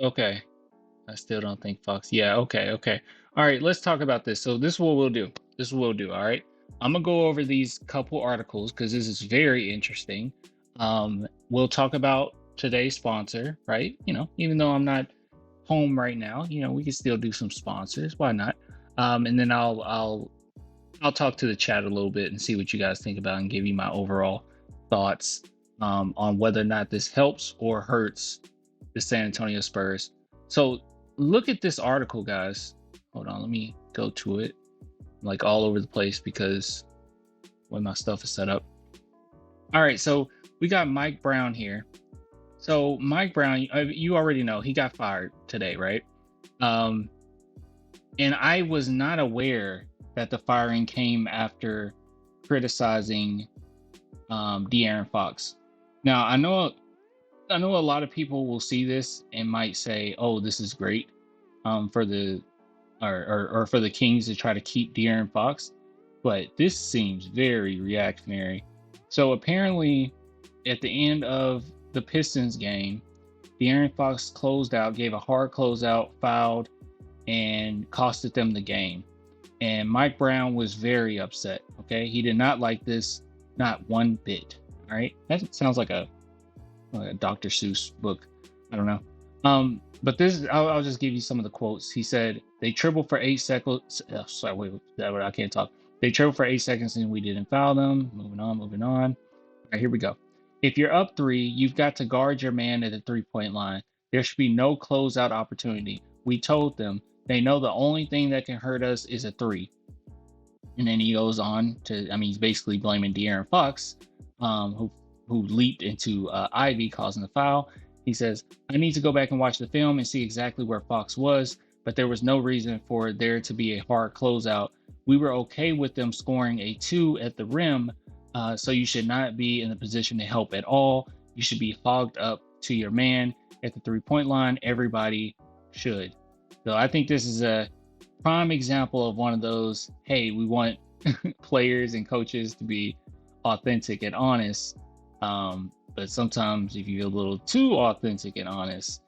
Okay. I still don't think Fox. Yeah, okay, okay. All right, let's talk about this. So this is what we'll do. This is what we'll do. All right. I'm gonna go over these couple articles because this is very interesting. We'll talk about today's sponsor, right? Even though I'm not home right now, we can still do some sponsors. Why not? And then I'll talk to the chat a little bit and see what you guys think about and give you my overall thoughts on whether or not this helps or hurts the San Antonio Spurs. So look at this article, guys. Hold on, let me go to it. I'm like all over the place because when my stuff is set up. All right, so we got Mike Brown here. So Mike Brown, you already know he got fired today, right? Um, and I was not aware that the firing came after criticizing DeAaron Fox. Now I know a lot of people will see this and might say, "Oh, this is great for the or for the Kings to try to keep De'Aaron Fox," but this seems very reactionary. So apparently, at the end of the Pistons game, De'Aaron Fox closed out, gave a hard closeout, fouled, and costed them the game. And Mike Brown was very upset. Okay, he did not like this, not one bit. All right, that sounds like a Dr. Seuss book. I don't know. But I'll just give you some of the quotes. He said, "They tripled for 8 seconds." Oh, sorry, wait, I can't talk. "They tripled for 8 seconds and we didn't foul them." Moving on, moving on. All right, here we go. "If you're up three, you've got to guard your man at the 3 point line. There should be no closeout opportunity. We told them they know the only thing that can hurt us is a three." And then he goes on to, I mean, he's basically blaming De'Aaron Fox, who leaped into Ivy, causing the foul. He says, "I need to go back and watch the film and see exactly where Fox was, but there was no reason for there to be a hard closeout. We were okay with them scoring a two at the rim, so you should not be in the position to help at all. You should be hogged up to your man at the 3 point line. Everybody should." So I think this is a prime example of one of those, hey, we want players and coaches to be authentic and honest. But sometimes if you're a little too authentic and honest,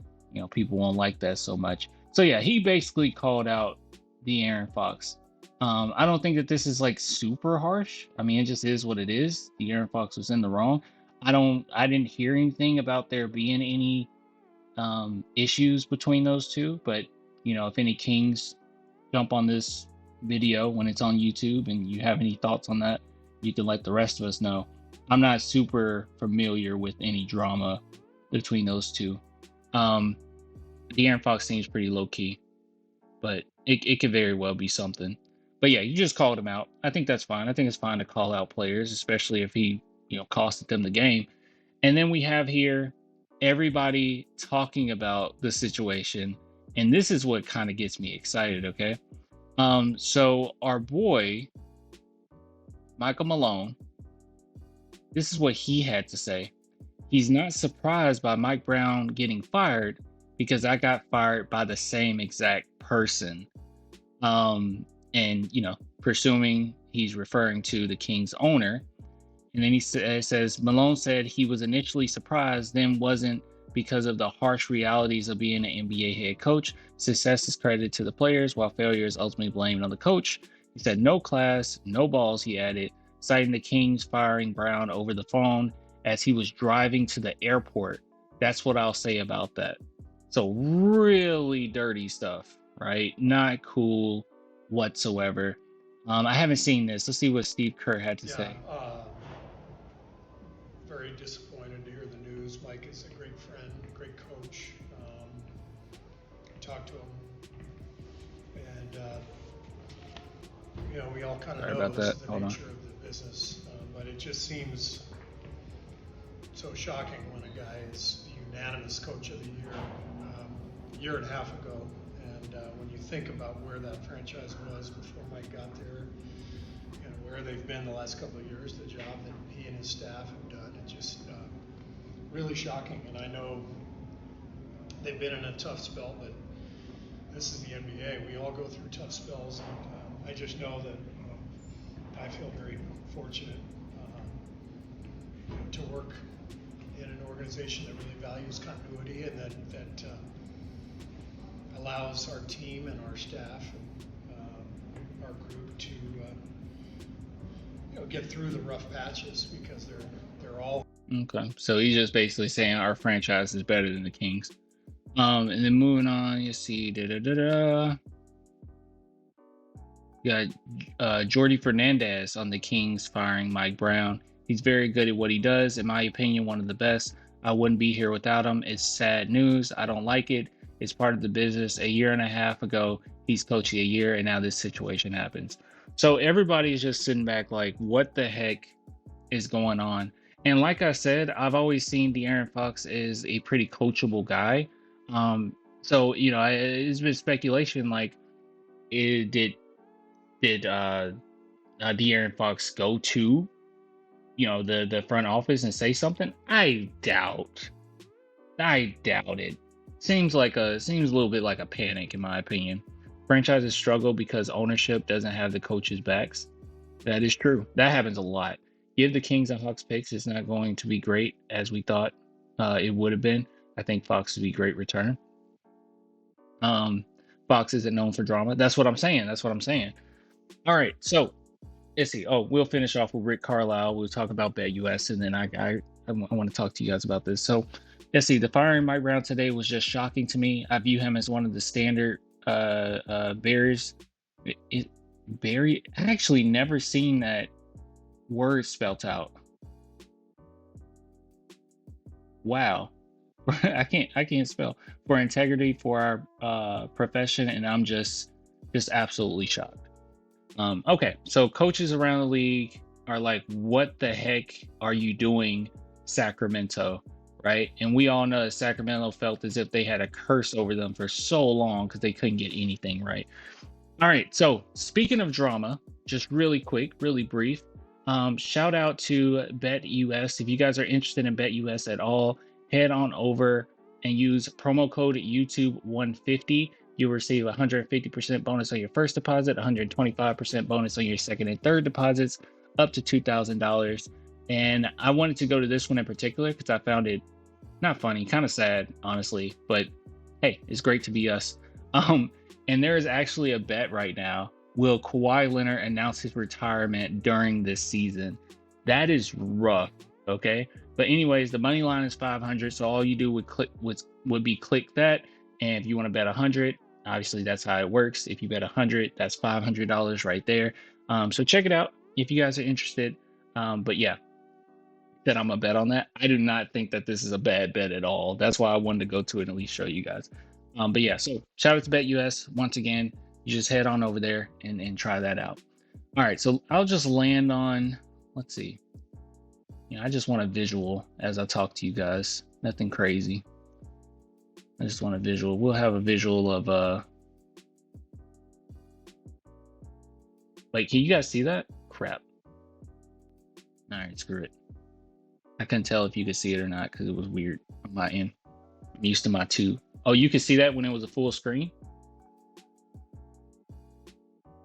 people won't like that so much. So yeah, he basically called out De'Aaron Fox. I don't think that this is like super harsh. I mean, it just is what it is. De'Aaron Fox was in the wrong. I didn't hear anything about there being any issues between those two, but if any Kings jump on this video when it's on YouTube and you have any thoughts on that, you can let the rest of us know. I'm not super familiar with any drama between those two. Um, De'Aaron Fox seems pretty low key, but it could very well be something. But yeah, you just called him out. I think that's fine. I think it's fine to call out players, especially if he, costed them the game. And then we have here everybody talking about the situation. And this is what kind of gets me excited, okay? So our boy, Michael Malone, this is what he had to say. He's not surprised by Mike Brown getting fired because I got fired by the same exact person. And presuming he's referring to the Kings owner. And then he says Malone said he was initially surprised, then wasn't, because of the harsh realities of being an NBA head coach. Success is credited to the players, while failure is ultimately blamed on the coach. He said no class, no balls, he added, citing the Kings firing Brown over the phone as he was driving to the airport. That's what I'll say about that. So, really dirty stuff, right? Not cool whatsoever. I haven't seen this. Let's see what Steve Kerr had to Yeah, say. very disappointed to hear the news. Mike is a great friend, great coach. I talked to him, and we all kind of Sorry know about this that. is the Hold on. nature of the business, but it just seems so shocking when a guy is the unanimous coach of the year a year and a half ago. And when you think about where that franchise was before Mike got there, where they've been the last couple of years, the job that he and his staff have done, it's just really shocking. And I know they've been in a tough spell, but this is the NBA. We all go through tough spells, and I just know that I feel very fortunate to work in an organization that really values continuity and that allows our team and our staff and our group to get through the rough patches, because they're all Okay, so he's just basically saying our franchise is better than the Kings. And then moving on, you see, you got Jordy Fernandez on the Kings firing Mike Brown. He's very good at what he does. In my opinion, one of the best. I wouldn't be here without him. It's sad news. I don't like it. It's part of the business. A year and a half ago, he's coaching a year, and now this situation happens. So everybody's just sitting back like, what the heck is going on? And like I said, I've always seen DeAaron Fox as a pretty coachable guy. So it's been speculation like, did De'Aaron Fox go to the front office and say something? I doubt it. Seems a little bit like a panic, in my opinion. Franchises struggle because ownership doesn't have the coaches' backs. That is true. That happens a lot. Give the Kings and Hawks picks. It's not going to be great as we thought it would have been. I think Fox would be a great return. Fox isn't known for drama. That's what I'm saying. All right, so let's see. Oh, we'll finish off with Rick Carlisle. We'll talk about BetUS, and then I want to talk to you guys about this. So let's see. The firing Mike Brown today was just shocking to me. I view him as one of the standard Bears. Barry, I actually never seen that word spelt out. Wow. I can't spell. For integrity, for our profession, and I'm just absolutely shocked. Okay, so coaches around the league are like, what the heck are you doing, Sacramento? Right? And we all know that Sacramento felt as if they had a curse over them for so long because they couldn't get anything right. All right, so speaking of drama, just really quick, really brief, shout out to BetUS. If you guys are interested in BetUS at all, head on over and use promo code YouTube150. You'll receive 150% bonus on your first deposit, 125% bonus on your second and third deposits, up to $2,000. And I wanted to go to this one in particular because I found it not funny, kind of sad, honestly. But hey, it's great to be us. And there is actually a bet right now. Will Kawhi Leonard announce his retirement during this season? That is rough, okay? But anyways, the money line is 500, so all you do would be click that. And if you want to bet 100, obviously that's how it works. If you bet 100, that's $500 right there. So check it out if you guys are interested. But yeah, that I'm gonna bet on that. I do not think that this is a bad bet at all. That's why I wanted to go to it and at least show you guys. But yeah, so shout out to BetUS once again. You just head on over there and try that out. All right, so I'll just land on, let's see. I just want a visual as I talk to you guys. Nothing crazy. I just want a visual. We'll have a visual of like, can you guys see that? Crap. All right, screw it. I couldn't tell if you could see it or not because it was weird on my end. I'm used to my two. Oh, you could see that when it was a full screen?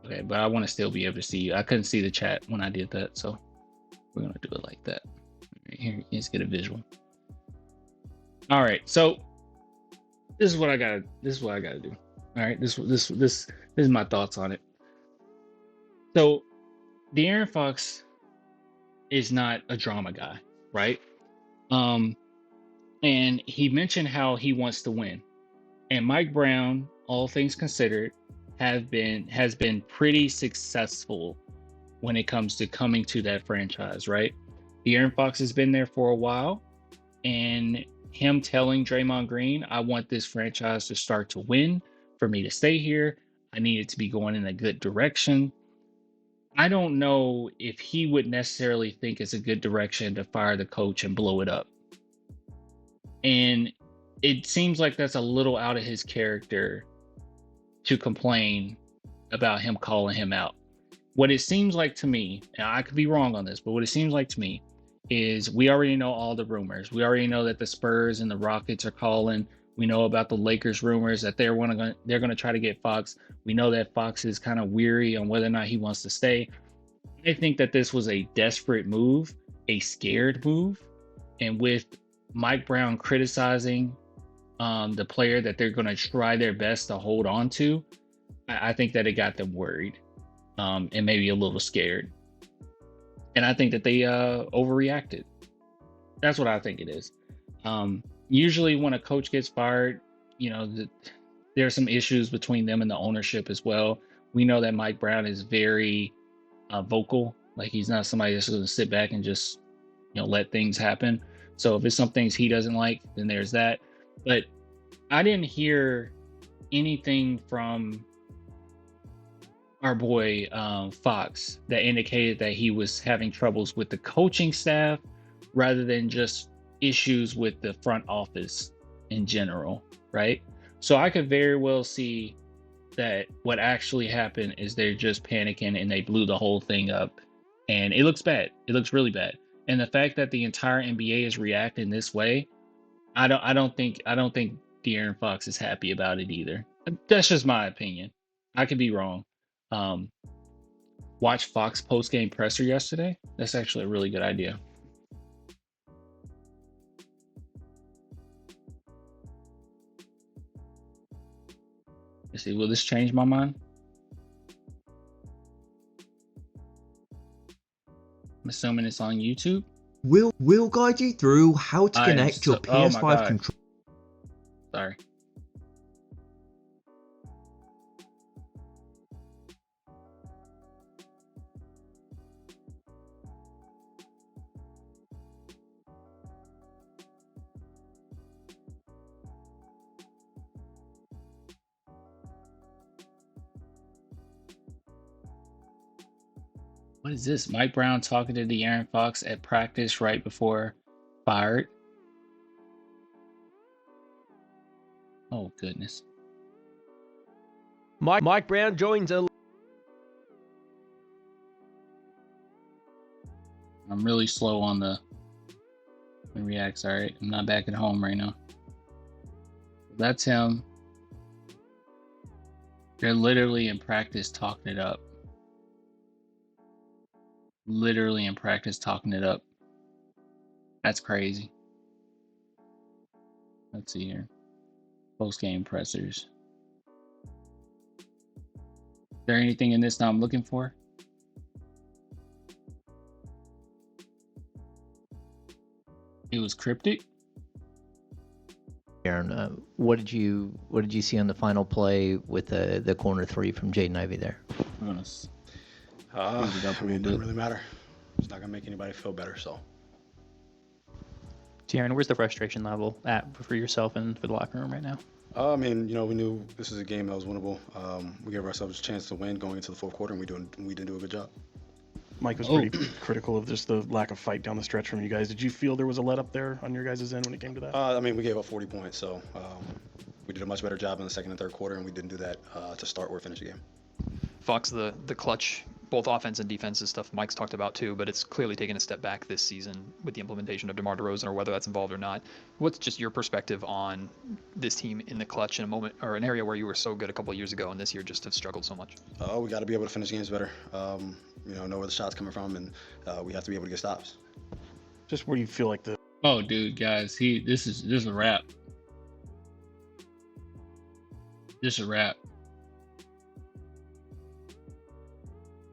Okay, but I want to still be able to see you. I couldn't see the chat when I did that, so we're gonna do it like that. Right here, let's get a visual. All right, so this is what I gotta do. All right, this is my thoughts on it. So De'Aaron Fox is not a drama guy, right? And he mentioned how he wants to win. And Mike Brown, all things considered, has been pretty successful when it comes to coming to that franchise, right? De'Aaron Fox has been there for a while, and him telling Draymond Green, I want this franchise to start to win for me to stay here. I need it to be going in a good direction. I don't know if he would necessarily think it's a good direction to fire the coach and blow it up. And it seems like that's a little out of his character to complain about him calling him out. What it seems like to me, and I could be wrong on this, but what it seems like to me is we already know all the rumors. We already know that the Spurs and the Rockets are calling. We know about the Lakers rumors that they're going to try to get Fox. We know that Fox is kind of weary on whether or not he wants to stay. I think that this was a desperate move, a scared move. And with Mike Brown criticizing the player that they're going to try their best to hold on to, I think that it got them worried, and maybe a little scared. And I think that they overreacted. That's what I think it is. Usually, when a coach gets fired, there are some issues between them and the ownership as well. We know that Mike Brown is very vocal. Like, he's not somebody that's going to sit back and just let things happen. So if it's some things he doesn't like, then there's that. But I didn't hear anything from our boy Fox that indicated that he was having troubles with the coaching staff rather than just issues with the front office in general, right? So I could very well see that what actually happened is they're just panicking and they blew the whole thing up, and it looks bad. It looks really bad. And the fact that the entire NBA is reacting this way, I don't think De'Aaron Fox is happy about it either. That's just my opinion. I could be wrong. Um, watch Fox post game presser yesterday. That's actually a really good idea. Let's see, will this change my mind? I'm assuming it's on YouTube. We'll guide you through how to I am connect your so- oh my PS5 God. controller. Sorry. What is this? Mike Brown talking to De'Aaron Fox at practice right before fired. Oh goodness. Mike Brown joins a. I'm really slow on the reacts. All right, I'm not back at home right now. That's him. They're literally in practice talking it up. Literally in practice talking it up. That's crazy. Let's see here. Post game pressers. Is there anything in this that I'm looking for? It was cryptic. Aaron, what did you see on the final play with the corner three from Jaden Ivey there? We're gonna I mean, it doesn't really matter. It's not gonna make anybody feel better. So, DeAaron, where's the frustration level at for yourself and for the locker room right now? I mean, we knew this was a game that was winnable. We gave ourselves a chance to win going into the fourth quarter, and we didn't do a good job. Mike was pretty critical of just the lack of fight down the stretch from you guys. Did you feel there was a let up there on your guys' end when it came to that? I mean, we gave up 40 points, so we did a much better job in the second and third quarter, and we didn't do that to start or finish the game. Fox, the clutch, both offense and defense is stuff Mike's talked about too, but it's clearly taken a step back this season with the implementation of DeMar DeRozan, or whether that's involved or not. What's just your perspective on this team in the clutch in a moment or an area where you were so good a couple of years ago and this year just have struggled so much? We got to be able to finish games better. Know where the shot's coming from, and we have to be able to get stops. Just where you feel like the Oh, dude, guys, this is a wrap. This is a wrap.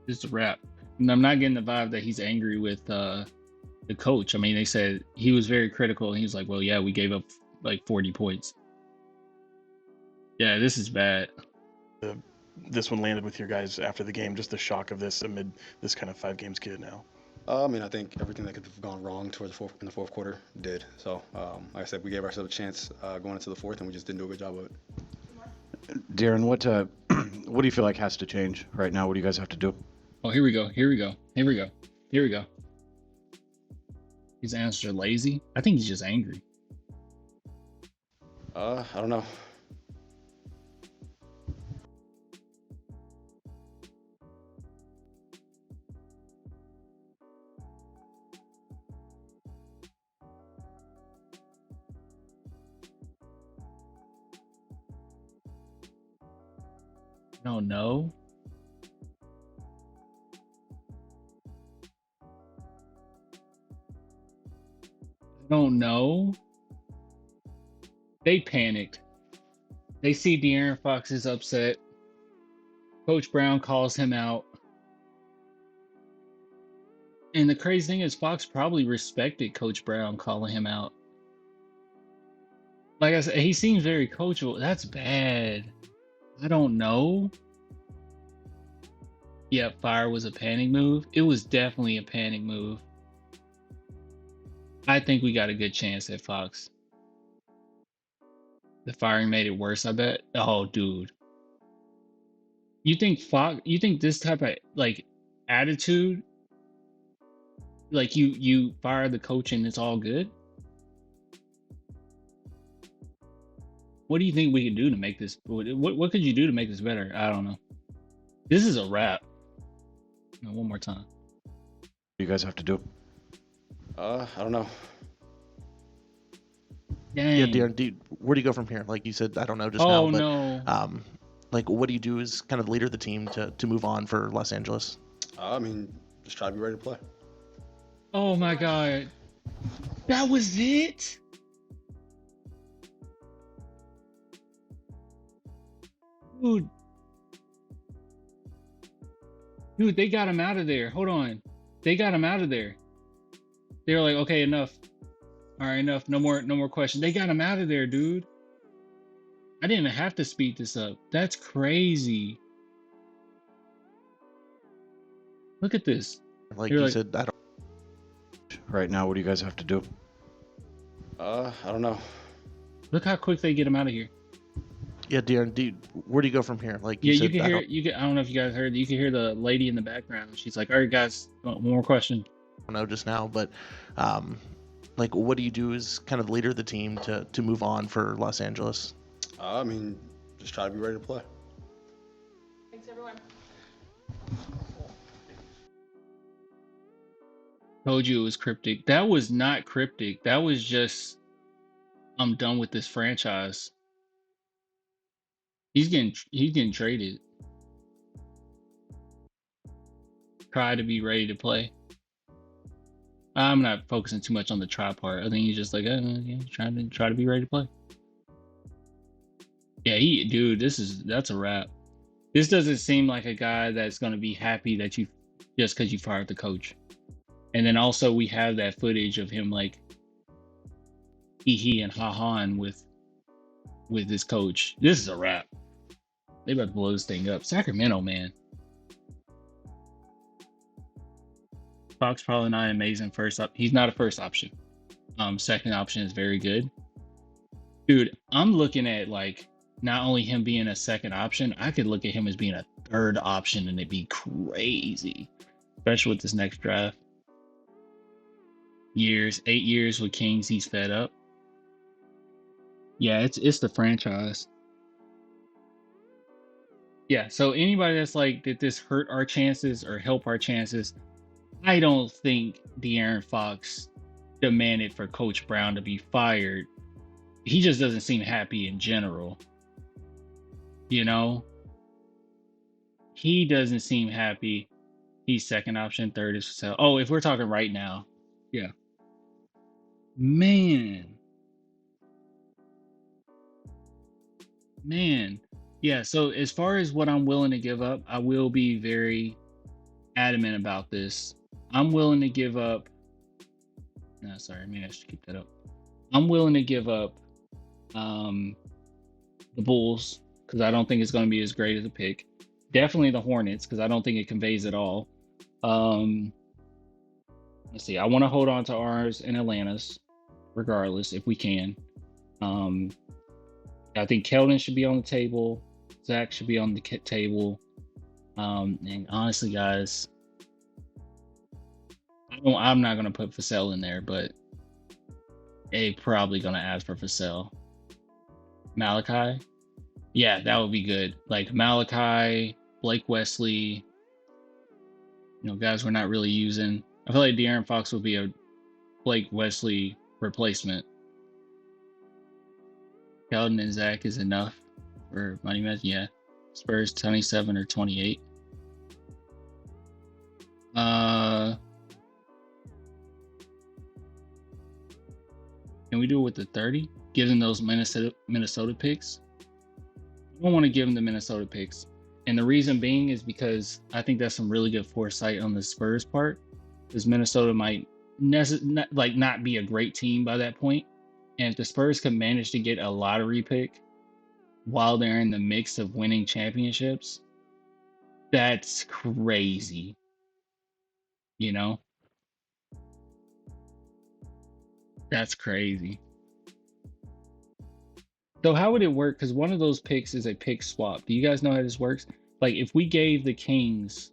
This is a wrap. And I'm not getting the vibe that he's angry with the coach. I mean, they said he was very critical, and he was like, "Well, yeah, we gave up like 40 points." Yeah, this is bad. this one landed with your guys after the game, just the shock of this amid this kind of 5 games kid now. I mean, I think everything that could have gone wrong in the fourth quarter did. So, like I said, we gave ourselves a chance going into the fourth, and we just didn't do a good job of it. Darren, what do you feel like has to change right now? What do you guys have to do? Oh, here we go. His answers are lazy. I think he's just angry. I don't know. I don't know. They panicked. They see DeAaron Fox is upset. Coach Brown calls him out. And the crazy thing is, Fox probably respected Coach Brown calling him out. Like I said, he seems very coachable. That's bad. I don't know. Yeah, fire was a panic move. It was definitely a panic move. I think we got a good chance at Fox. The firing made it worse, I bet. Oh, dude. You think this type of like attitude, like you fire the coach and it's all good? What do you think we could do to make this what could you do to make this better? I don't know. This is a wrap. No, one more time. What do you guys have to do? I don't know. Dang. Yeah, Darren, where do you go from here? Like you said, I don't know just Oh now, but no. like what do you do as kind of leader of the team to move on for Los Angeles? I mean, just try to be ready to play. Oh my god. That was it? Dude, they got him out of there. Hold on. They got him out of there. They were like, okay, enough. All right, enough. No more questions. They got him out of there, dude. I didn't even have to speed this up. That's crazy. Look at this. Like You're you like- said, I don't. Right now, what do you guys have to do? I don't know. Look how quick they get him out of here. Yeah, Darren, where do you go from here? Like Yeah, you you said, can hear. I don't know if you guys heard. You can hear the lady in the background. She's like, "All right, guys, one more question." I don't know just now, but like what do you do as kind of leader of the team to move on for Los Angeles? I mean, just try to be ready to play. Thanks, everyone. Told you it was cryptic. That was not cryptic. That was just, I'm done with this franchise. He's getting traded. Try to be ready to play. I'm not focusing too much on the try part. I think he's just like, yeah, try to be ready to play. Yeah, dude, that's a wrap. This doesn't seem like a guy that's gonna be happy that you just because you fired the coach. And then also we have that footage of him like he and ha-han with his coach. This is a wrap. They about to blow this thing up. Sacramento, man. Fox probably not amazing first up. He's not a first option. Second option is very good. Dude, I'm looking at like not only him being a second option, I could look at him as being a third option and it'd be crazy. Especially with this next draft. 8 years with Kings, he's fed up. Yeah, it's the franchise. Yeah, so anybody that's like, did this hurt our chances or help our chances? I don't think DeAaron Fox demanded for Coach Brown to be fired. He just doesn't seem happy in general. You know? He doesn't seem happy. He's second option, third is Vassell. Oh, if we're talking right now. Yeah. Man. Yeah, so as far as what I'm willing to give up, I will be very adamant about this. I'm willing to give up. No, sorry, maybe I should keep that up. I'm willing to give up the Bulls because I don't think it's going to be as great as a pick. Definitely the Hornets because I don't think it conveys at all. Let's see. I want to hold on to ours and Atlanta's, regardless, if we can. I think Keldon should be on the table. Zach should be on the table. And honestly, guys, I'm not gonna put Vassell in there, but they probably gonna ask for Vassell. Malachi, yeah, that would be good. Like Malachi, Blake Wesley, guys we're not really using. I feel like DeAaron Fox will be a Blake Wesley replacement. Keldon and Zach is enough for money match. Yeah, Spurs 27 or 28. Can we do it with the 30? give them those Minnesota picks. I don't want to give them the Minnesota picks. And the reason being is because I think that's some really good foresight on the Spurs part, because Minnesota might not be a great team by that point. And if the Spurs can manage to get a lottery pick while they're in the mix of winning championships, that's crazy. You know? That's crazy. So how would it work? Because one of those picks is a pick swap. Do you guys know how this works? Like if we gave the Kings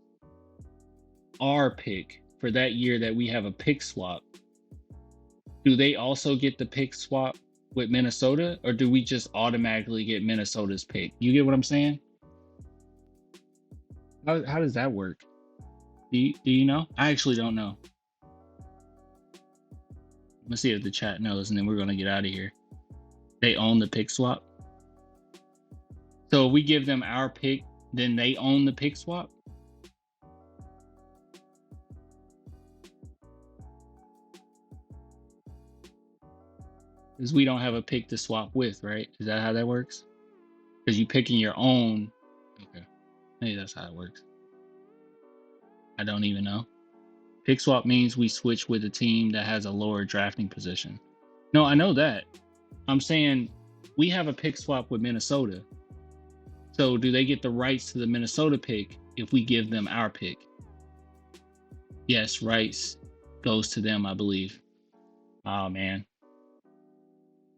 our pick for that year that we have a pick swap, do they also get the pick swap with Minnesota, or do we just automatically get Minnesota's pick? You get what I'm saying? How does that work? Do you know? I actually don't know. Let's see if the chat knows, and then we're gonna get out of here. They own the pick swap. So if we give them our pick, then they own the pick swap. Because we don't have a pick to swap with, right? Is that how that works? Because you picking your own. Okay, maybe that's how it works. I don't even know. Pick swap means we switch with a team that has a lower drafting position. No, I know that. I'm saying we have a pick swap with Minnesota. So do they get the rights to the Minnesota pick if we give them our pick? Yes, rights goes to them, I believe. Oh, man.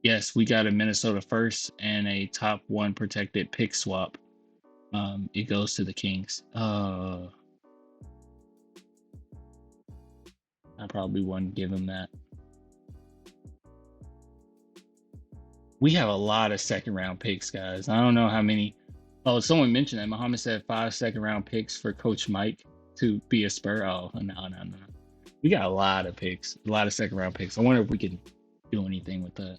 Yes, we got a Minnesota first and a top 1 protected pick swap. It goes to the Kings. I probably wouldn't give them that. We have a lot of second round picks, guys. I don't know how many. Oh, someone mentioned that. Muhammad said 5 second round picks for Coach Mike to be a Spur. Oh, no. We got a lot of picks, a lot of second round picks. I wonder if we can do anything with that.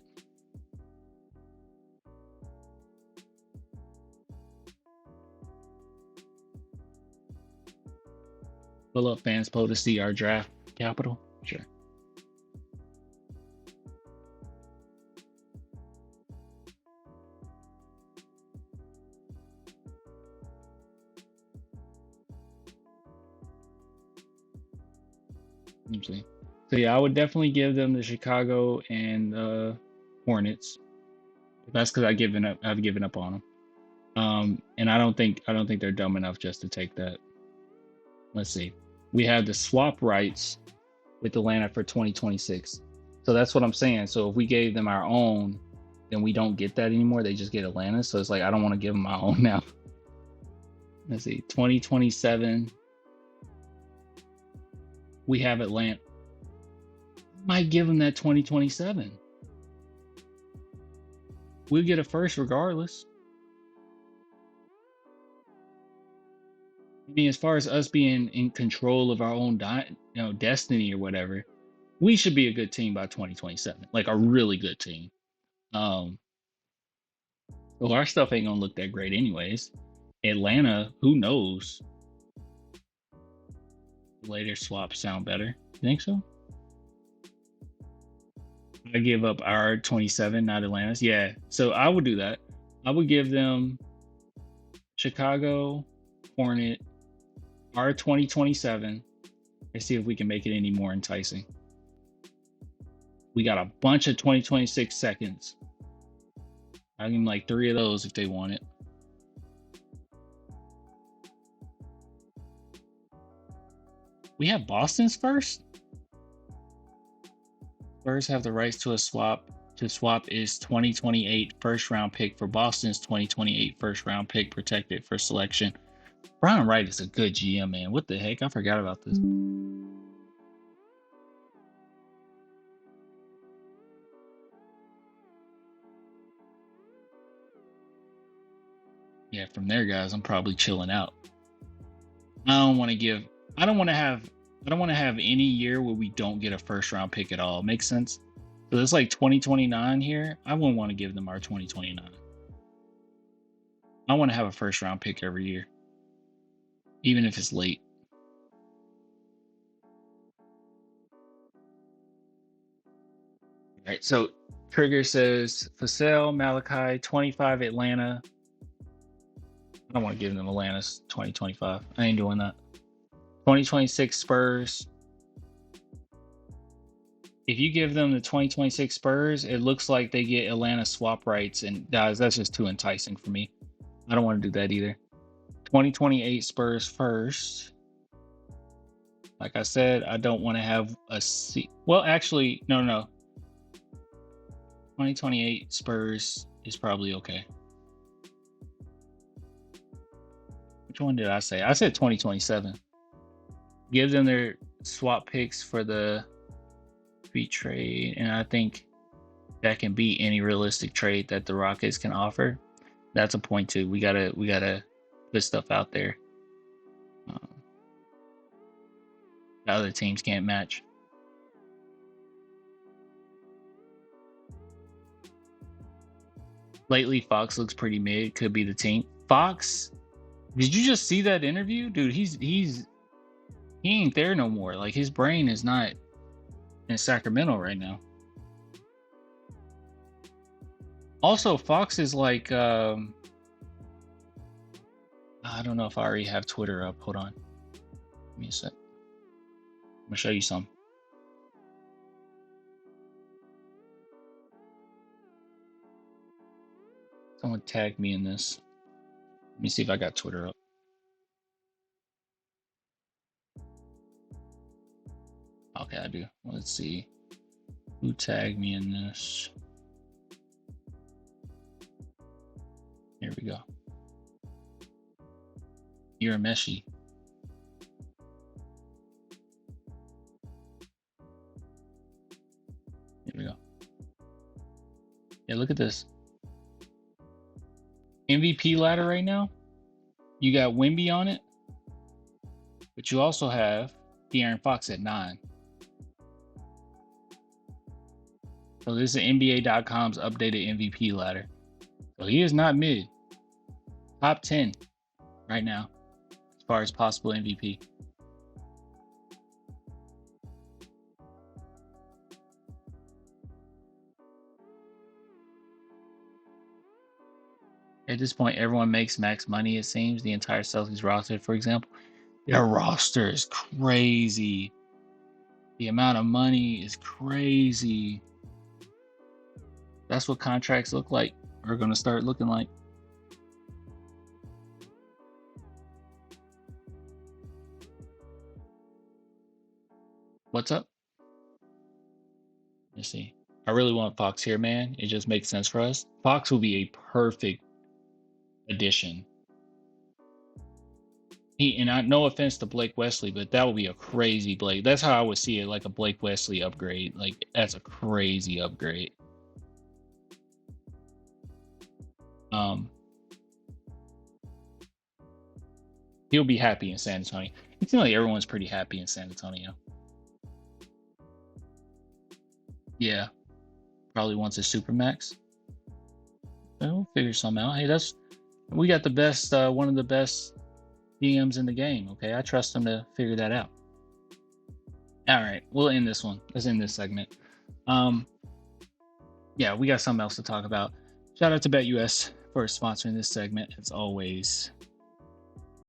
Pull up Fanspo to see our draft capital. Sure. Let me see. So yeah, I would definitely give them the Chicago and Hornets. That's because I've given up on them. And I don't think they're dumb enough just to take that. Let's see. We have the swap rights with Atlanta for 2026. So that's what I'm saying. So if we gave them our own, then we don't get that anymore. They just get Atlanta. So it's like I don't want to give them my own now. Let's see. 2027. We have Atlanta. Might give them that 2027. We'll get a first regardless. I mean, as far as us being in control of our own destiny or whatever, we should be a good team by 2027. Like a really good team. Well, our stuff ain't gonna look that great anyways. Atlanta, who knows? Later swaps sound better. You think so? I give up our 27, not Atlanta's. Yeah, so I would do that. I would give them Chicago, Hornet, our 2027. Let's see if we can make it any more enticing. We got a bunch of 2026 seconds. I give them like 3 of those if they want it. We have Boston's first? Spurs have the rights to a swap. To swap is 2028 first round pick for Boston's 2028 first round pick protected for selection. Brian Wright is a good GM, man. What the heck? I forgot about this. Yeah, from there, guys, I'm probably chilling out. I don't want to have any year where we don't get a first round pick at all. Makes sense? So it's like 2029 here. I wouldn't want to give them our 2029. I want to have a first round pick every year, even if it's late. All right, so Trigger says Fasel, Malachi, 25 Atlanta. I don't want to give them Atlanta's 2025. I ain't doing that. 2026 Spurs. If you give them the 2026 Spurs, it looks like they get Atlanta swap rights, and guys, that's just too enticing for me. I don't want to do that either. 2028 Spurs first. Like I said, I don't want to have a well, actually, no. 2028 Spurs is probably okay. Which one did I say? I said 2027. Give them their swap picks for the free trade, and I think that can beat any realistic trade that the Rockets can offer. That's a point too. We gotta put stuff out there that other teams can't match. Lately, Fox looks pretty mid. Could be the team. Fox, did you just see that interview, dude? He ain't there no more. Like, his brain is not in Sacramento right now. Also, Fox is like, I don't know if I already have Twitter up. Hold on. Give me a sec. I'm gonna show you some. Someone tagged me in this. Let me see if I got Twitter up. Okay, I do. Let's see. Who tagged me in this? Here we go. You're a Messi. Here we go. Yeah, look at this. MVP ladder right now. You got Wemby on it, but you also have DeAaron Fox at 9. So this is NBA.com's updated MVP ladder. So he is not mid. Top 10 right now as far as possible MVP. At this point, everyone makes max money, it seems. The entire Celtics roster, for example. Their roster is crazy. The amount of money is crazy. That's what contracts look like, or going to start looking like. What's up? Let's see. I really want Fox here, man. It just makes sense for us. Fox will be a perfect addition. No offense to Blake Wesley, but that would be a crazy Blake. That's how I would see it, like a Blake Wesley upgrade. Like, that's a crazy upgrade. He'll be happy in San Antonio. It seems like everyone's pretty happy in San Antonio. Yeah, probably wants a supermax. We'll figure something out. Hey, we got the best, one of the best DMs in the game. Okay, I trust him to figure that out. All right, we'll end this one. Let's end this segment. Yeah, we got something else to talk about. Shout out to BetUS for sponsoring this segment, as always.